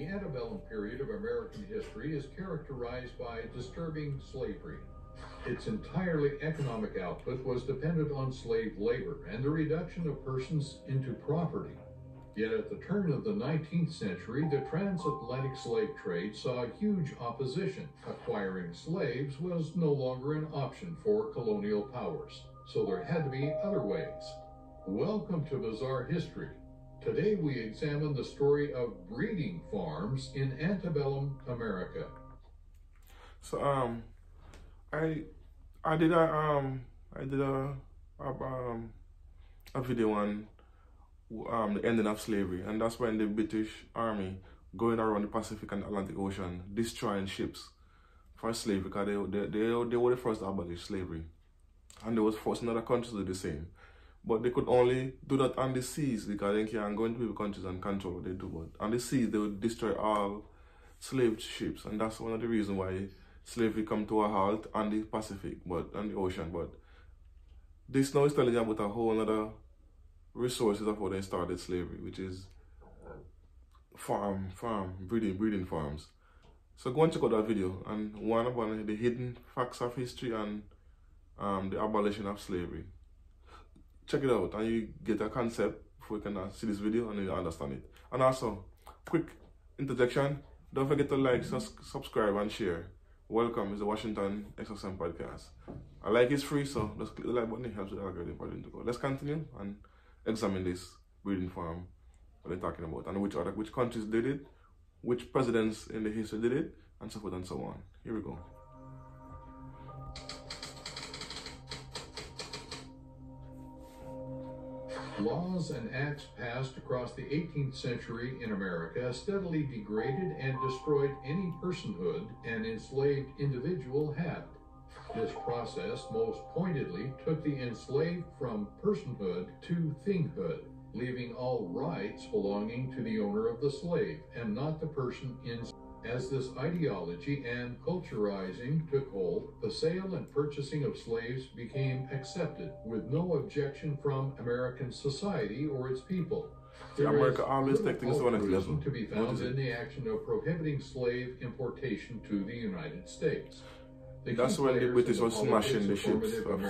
The antebellum period of American history is characterized by disturbing slavery. Its entirely economic output was dependent on slave labor and the reduction of persons into property. Yet at the turn of the 19th century, the transatlantic slave trade saw huge opposition. Acquiring slaves was no longer an option for colonial powers, so there had to be other ways. Welcome to Bizarre History. Today we examine the story of breeding farms in antebellum America. So I did a video on the ending of slavery, and that's when the British Army going around the Pacific and Atlantic Ocean destroying ships for slavery, because they were the first to abolish slavery, and they was forcing other countries to do the same. But they could only do that on the seas, because they can't go into people countries and control what they do. But on the seas, they would destroy all slave ships, and that's one of the reasons why slavery come to a halt on the Pacific, but on the ocean. But this now is telling you about a whole other resources of how they started slavery, which is breeding farms. So go and check out that video, and one about the hidden facts of history and the abolition of slavery. Check it out and you get a concept before you can see this video and you understand it. And also, quick interjection, don't forget to like, subscribe and share. Welcome, it's the Washington XSM podcast. A like is free, so just click the like button, it helps with the algorithm for you to go. Let's continue and examine this breeding farm what they're talking about, and which countries did it, which presidents in the history did it, and so forth and so on. Here we go. Laws and acts passed across the 18th century in America steadily degraded and destroyed any personhood an enslaved individual had. This process most pointedly took the enslaved from personhood to thinghood, leaving all rights belonging to the owner of the slave and not the person enslaved. As this ideology and culturizing took hold, the sale and purchasing of slaves became accepted with no objection from American society or its people. America always take things to another level. To be found in the action of prohibiting slave importation to the United States. That's when the British were smashing the ships of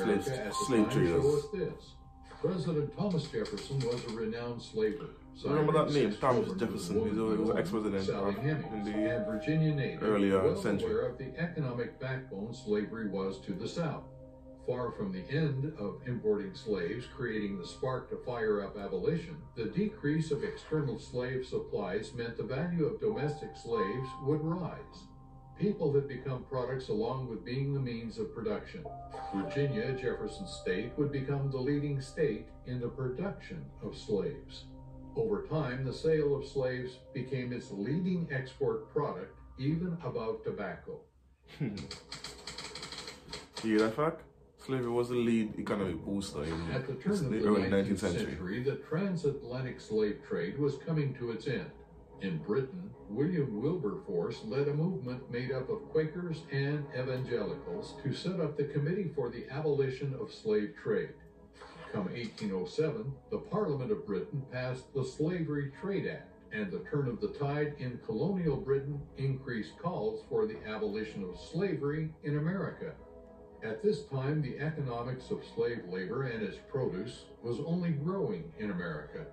slave traders. President Thomas Jefferson was a renowned slaver. Remember that name, Thomas Jefferson? He was an ex-president in the earlier century. Aware of the economic backbone slavery was to the South. Far from the end of importing slaves creating the spark to fire up abolition, the decrease of external slave supplies meant the value of domestic slaves would rise. People had become products along with being the means of production. Virginia, Jefferson's state, would become the leading state in the production of slaves. Over time, the sale of slaves became its leading export product, even above tobacco. You hear that fact? Slavery was the lead economic booster in At the turn of the early 19th century, the transatlantic slave trade was coming to its end. In Britain, William Wilberforce led a movement made up of Quakers and evangelicals to set up the Committee for the Abolition of Slave Trade. Come 1807, the Parliament of Britain passed the Slavery Trade Act, and the turn of the tide in colonial Britain increased calls for the abolition of slavery in America. At this time, the economics of slave labor and its produce was only growing in America.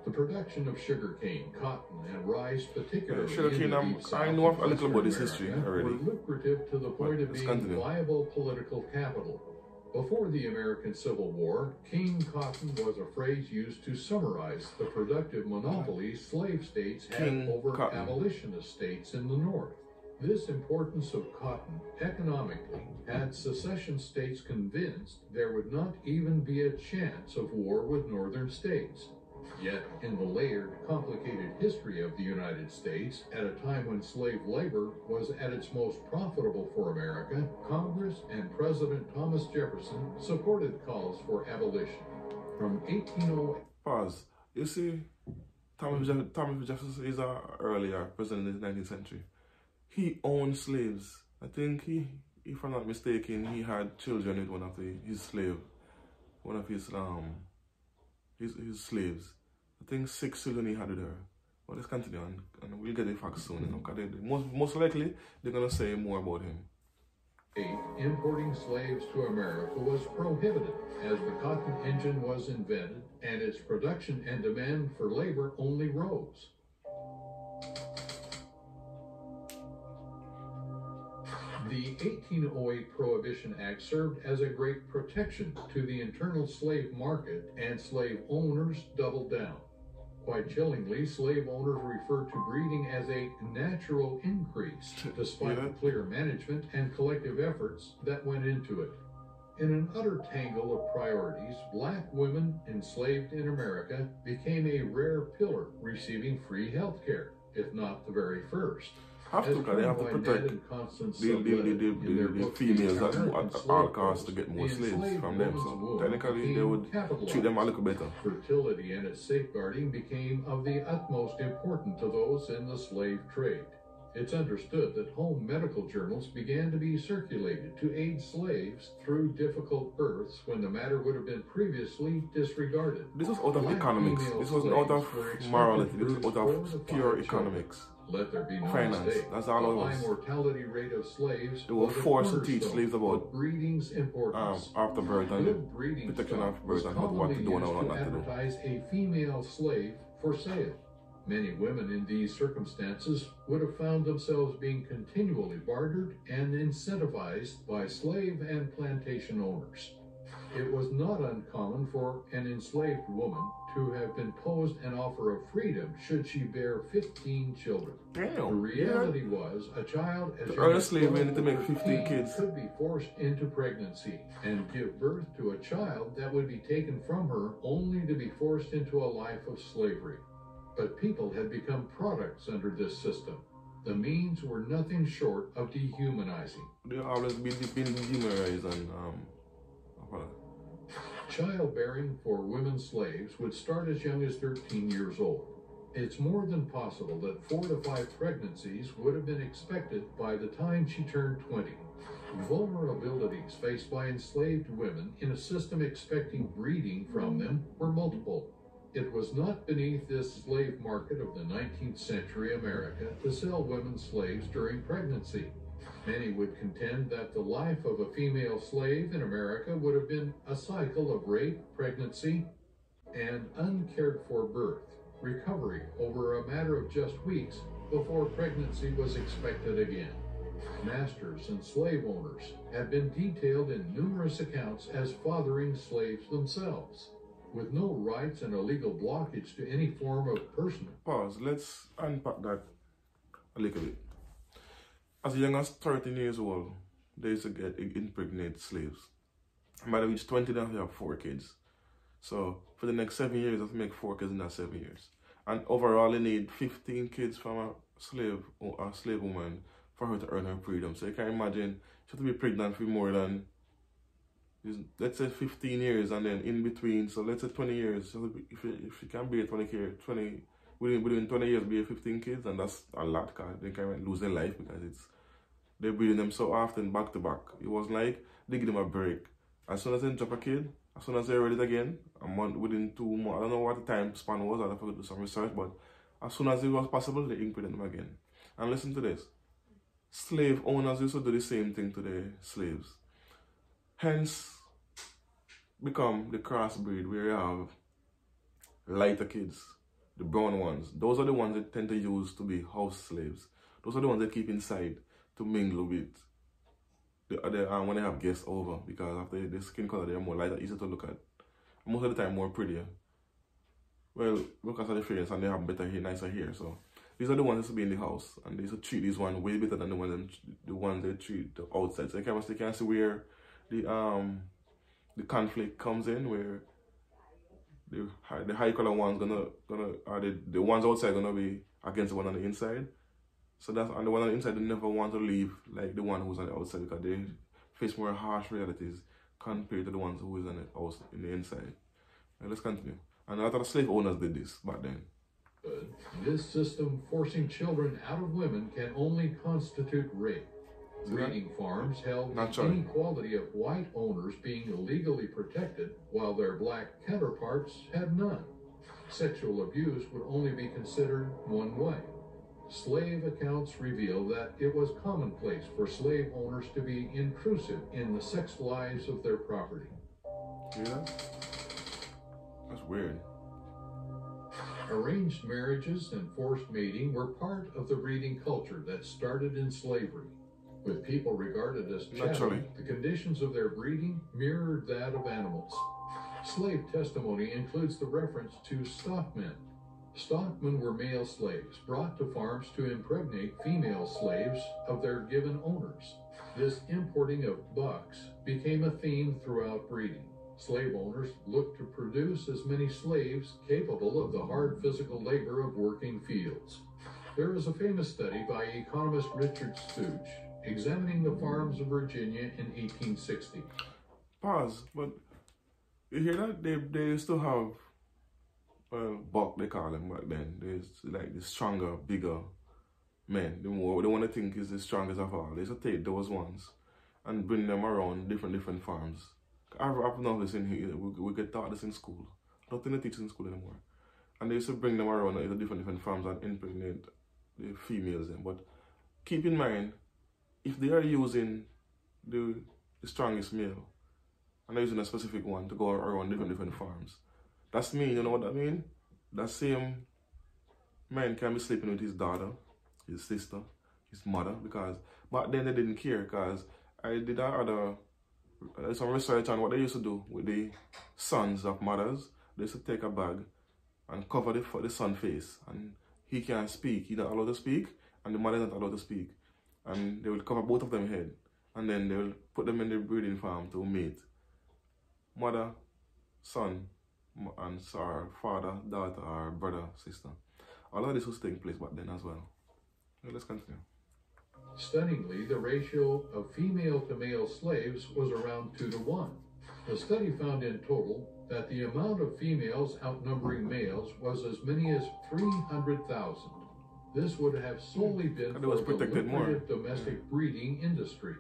The production of sugarcane, cotton, and rice, particularly sugarcane, I know a little about this history already. Were lucrative to the point of being viable political capital. Before the American Civil War, King Cotton was a phrase used to summarize the productive monopoly slave states had over abolitionist states in the North. This importance of cotton economically had secession states convinced there would not even be a chance of war with northern states. Yet, in the layered, complicated history of the United States, at a time when slave labor was at its most profitable for America, Congress and President Thomas Jefferson supported calls for abolition. From 1808... Pause. You see, Thomas Jefferson is an earlier president in the 19th century. He owned slaves. I think if I'm not mistaken, he had children with one of his slaves. I think 6 children he had with her. But let's continue and we'll get the facts soon, you know, because most likely they're going to say more about him. Importing slaves to America was prohibited as the cotton engine was invented and its production and demand for labor only rose. The 1808 Prohibition Act served as a great protection to the internal slave market, and slave owners doubled down. Quite chillingly, slave owners referred to breeding as a natural increase, despite the clear management and collective efforts that went into it. In an utter tangle of priorities, black women enslaved in America became a rare pillar, receiving free health care, if not the very first. They have to protect the females at all costs to get more slaves from them. So technically they would treat them a little better. Fertility and its safeguarding became of the utmost importance to those in the slave trade. It's understood that home medical journals began to be circulated to aid slaves through difficult births when the matter would have been previously disregarded. This was out of economics. This wasn't out of morality. This was out of pure economics. Let there be no finance. mistake. That's all it was. The high mortality rate of slaves. They were forced to teach slaves about breeding's importance. After birth and protection of birth and what to do and what not to do. Advertise a female slave for sale. Many women in these circumstances would have found themselves being continually bartered and incentivized by slave and plantation owners. It was not uncommon for an enslaved woman to have been posed an offer of freedom should she bear 15 children. Damn. The reality was a child as young as slave needed to make 15 kids could be forced into pregnancy and give birth to a child that would be taken from her only to be forced into a life of slavery. But people had become products under this system. The means were nothing short of dehumanizing. They always been dehumanized and Childbearing for women slaves would start as young as 13 years old. It's more than possible that 4 to 5 pregnancies would have been expected by the time she turned 20. Vulnerabilities faced by enslaved women in a system expecting breeding from them were multiple. It was not beneath this slave market of the 19th century America to sell women slaves during pregnancy. Many would contend that the life of a female slave in America would have been a cycle of rape, pregnancy, and uncared for birth, recovery over a matter of just weeks before pregnancy was expected again. Masters and slave owners have been detailed in numerous accounts as fathering slaves themselves, with no rights and a legal blockage to any form of personal. Pause. Let's unpack that a little bit. As young as 13 years old, they used to get impregnate slaves. By the age 20, they have 4 kids. So for the next 7 years, they have to make 4 kids in that 7 years. And overall, they need 15 kids from a slave woman for her to earn her freedom. So you can imagine she has to be pregnant for more than, let's say 15 years, and then in between, so let's say 20 years. So if you can bear 20 within 20 years, bear 15 kids, and that's a lot, because they can lose their life because they're breeding them so often back to back. It was like they give them a break. As soon as they drop a kid, as soon as they're ready again, a month, within 2 months, I don't know what the time span was, I'll have to do some research, but as soon as it was possible, they impregnate them again. And listen to this. Slave owners used to do the same thing to their slaves. Hence, become the crossbreed where you have lighter kids, the brown ones. Those are the ones that tend to use to be house slaves. Those are the ones that keep inside to mingle with the other when they have guests over, because after the skin color they're more lighter, easier to look at. Most of the time more prettier. Well, because of the fairness, and they have better hair, nicer hair. So these are the ones that used to be in the house, and they used to treat these ones way better than the ones they treat the outside. So you can see where the conflict comes in, where the high color ones the ones outside gonna be against the one on the inside. So that's, and the one on the inside, they never want to leave like the one who's on the outside, because they face more harsh realities compared to the ones who is in the inside. Now let's continue. And a lot of slave owners did this back then. This system forcing children out of women can only constitute rape. Breeding farms held the inequality of white owners being legally protected, while their black counterparts had none. Sexual abuse would only be considered one way. Slave accounts reveal that it was commonplace for slave owners to be intrusive in the sex lives of their property. Yeah, that's weird. Arranged marriages and forced mating were part of the breeding culture that started in slavery. With people regarded as chattel, the conditions of their breeding mirrored that of animals. Slave testimony includes the reference to stockmen. Stockmen were male slaves brought to farms to impregnate female slaves of their given owners. This importing of bucks became a theme throughout breeding. Slave owners looked to produce as many slaves capable of the hard physical labor of working fields. There is a famous study by economist Richard Stooge examining the farms of Virginia in 1860. Pause, but you hear that? They still have, buck they call them back then. There's like the stronger, bigger men. The more they want to think is the strongest of all. They used to take those ones and bring them around different farms. I've noticed in here, we get taught this in school. I don't think they teach in school anymore. And they used to bring them around to different farms and impregnate the females. But keep in mind, if they are using the strongest male, and they're using a specific one to go around different farms, that's mean, you know what that means? That same man can be sleeping with his daughter, his sister, his mother, because back then they didn't care, because I did some research on what they used to do with the sons of mothers. They used to take a bag and cover the son's face, and he can't speak, he's not allowed to speak, and the mother is not allowed to speak. And they will cover both of them head, and then they will put them in the breeding farm to mate. Mother, son, and father, daughter, or brother, sister. All of this was taking place back then as well. Okay, let's continue. Stunningly, the ratio of female to male slaves was around 2 to 1. The study found in total that the amount of females outnumbering males was as many as 300,000. This would have solely been for the lucrative domestic breeding industry.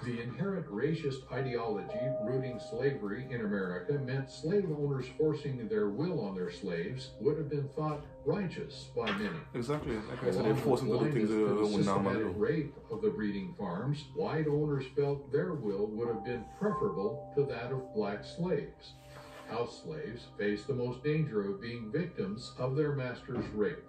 The inherent racist ideology rooting slavery in America meant slave owners forcing their will on their slaves would have been thought righteous by many. Exactly. Like I said, they forced them to do things they would normally do. Rape of the breeding farms, white owners felt their will would have been preferable to that of black slaves. House slaves faced the most danger of being victims of their master's rape.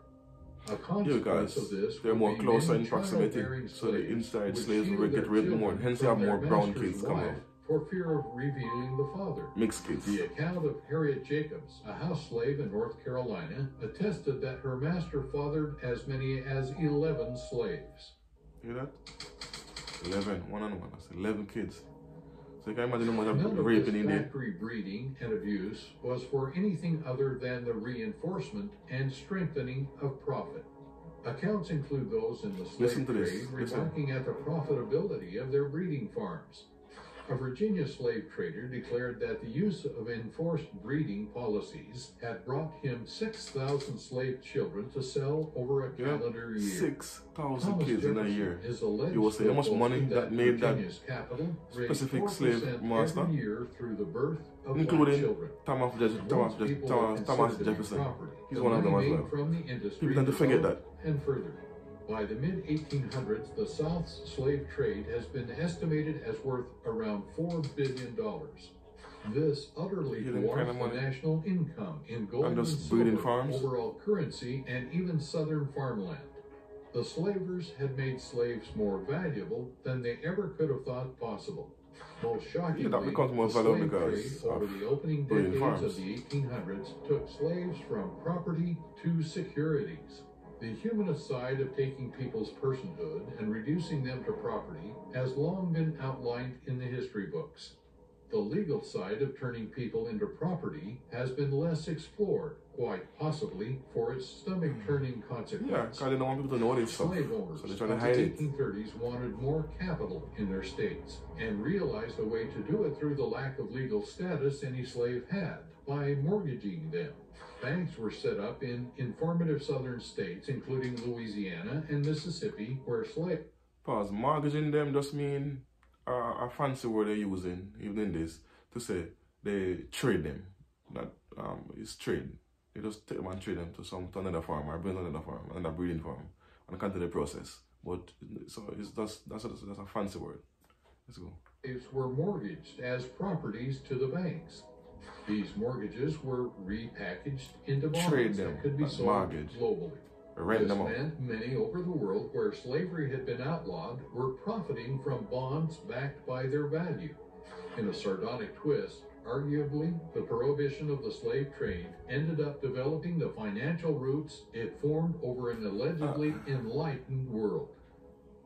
A consequence of this, they're more closer in proximity, so the inside slaves will get raped more. Hence, you have more brown kids come out. For fear of revealing the father. Mixed kids. The account of Harriet Jacobs, a house slave in North Carolina, attested that her master fathered as many as 11 slaves. Hear that? 11, one on one. That's 11 kids. So you can imagine how much raping in there. Factory breeding and abuse was for anything other than the reinforcement and strengthening of profit. Accounts include those in the slave trade remarking at the profitability of their breeding farms. A Virginia slave trader declared that the use of enforced breeding policies had brought him 6,000 slave children to sell over a calendar year. 6,000 kids in a year. You will say how much money that made that specific slave master, including Thomas Jefferson. He's one of them as well. People tend to forget that. And further. By the mid-1800s, the South's slave trade has been estimated as worth around $4 billion. This utterly dwarfs the national income in gold and silver, overall currency, and even southern farmland. The slavers had made slaves more valuable than they ever could have thought possible. Most shockingly, the slave trade over the opening decades of the 1800s took slaves from property to securities. The humanist side of taking people's personhood and reducing them to property has long been outlined in the history books. The legal side of turning people into property has been less explored, quite possibly for its stomach-turning consequence. Yeah, because they don't want people to know this stuff, slave owners so they're trying to hide it. In the 1830s wanted more capital in their states and realized a way to do it through the lack of legal status any slave had, by mortgaging them. Banks were set up in informative southern states, including Louisiana and Mississippi, where slaves... Pause. Mortgaging them just mean a fancy word they're using, even in this, to say they trade them. That is trade. they just take them and trade them to another farm or bring another farm, another breeding farm, and continue the process. But so that's a fancy word. Let's go. Slaves were mortgaged as properties to the banks. These mortgages were repackaged into bonds that could be sold globally. This meant many over the world where slavery had been outlawed were profiting from bonds backed by their value. In a sardonic twist, arguably, the prohibition of the slave trade ended up developing the financial roots it formed over an allegedly enlightened world.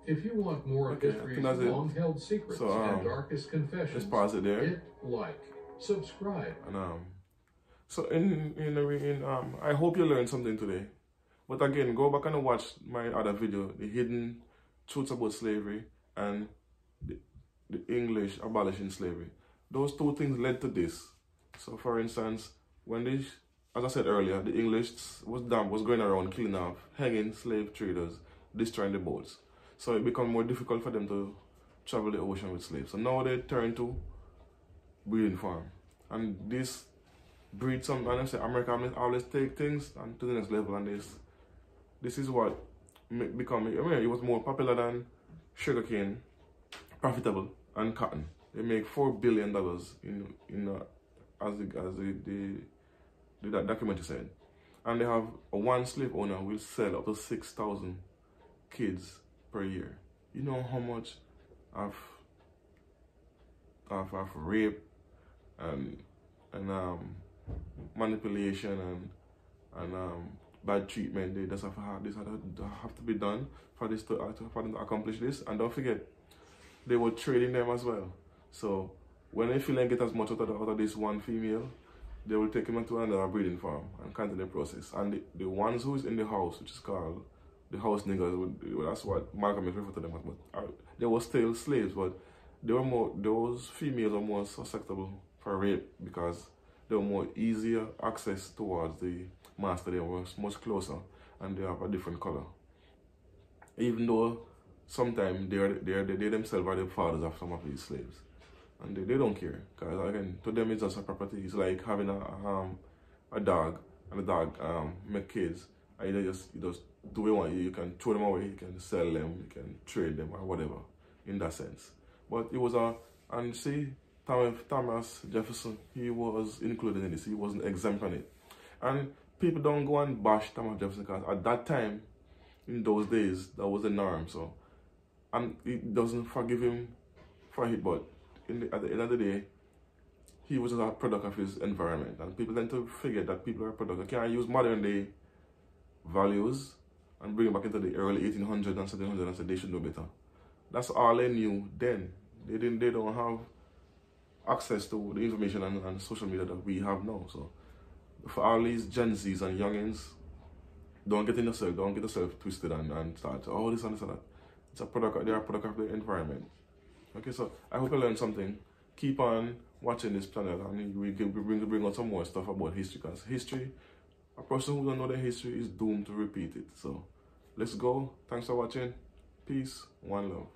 If you want more of history's long-held secrets and darkest confessions, just pause it there. hit like, subscribe. And so I hope you learned something today. But again, go back and watch my other video, the hidden truths about slavery and the English abolishing slavery. Those two things led to this. So for instance, when this, as I said earlier, the English was going around killing off, hanging slave traders, destroying the boats. So it became more difficult for them to travel the ocean with slaves. So now they turn to breeding farm. And this breeds some, and I say America always take things and to the next level, and this is what become, I mean, it was more popular than sugarcane, profitable, and cotton. They make $4 billion as the documentary said. And they have one slave owner will sell up to 6,000 kids per year. You know how much of rape and manipulation and bad treatment they just have to be done for them to accomplish this. And don't forget, they were trading them as well. So when they feel like get as much out of this one female, they will take them to another breeding farm and continue the process. And the ones who is in the house, which is called the house niggers, that's what Malcolm referred to them as. But they were still slaves, but they were more, those females are more susceptible for rape because they were more easier access towards the master. They were much closer and they have a different color. Even though sometimes they themselves are the fathers of some of these slaves. And they don't care, because again, to them it's just a property. It's like having a dog, and the dog make kids, and you just do what you want. You can throw them away, you can sell them, you can trade them, or whatever, in that sense. But it was and see, Thomas Jefferson, he was included in this. He wasn't exempt on it. And people don't go and bash Thomas Jefferson, because at that time, in those days, that was the norm. So, and it doesn't forgive him for it, but at the end of the day, he was a product of his environment, and people tend to forget that people are a product. You can't use modern day values and bring it back into the early 1800s and 1700s and say they should know better. That's all they knew then. They don't have access to the information and social media that we have now. So for all these Gen Zs and youngins, don't get yourself twisted and start, oh, this and this and that. It's a product, they're a product of the environment. Okay, so I hope you learned something. Keep on watching this channel, and we bring out some more stuff about history, because history, a person who don't know their history is doomed to repeat it. So let's go. Thanks for watching. Peace. One love.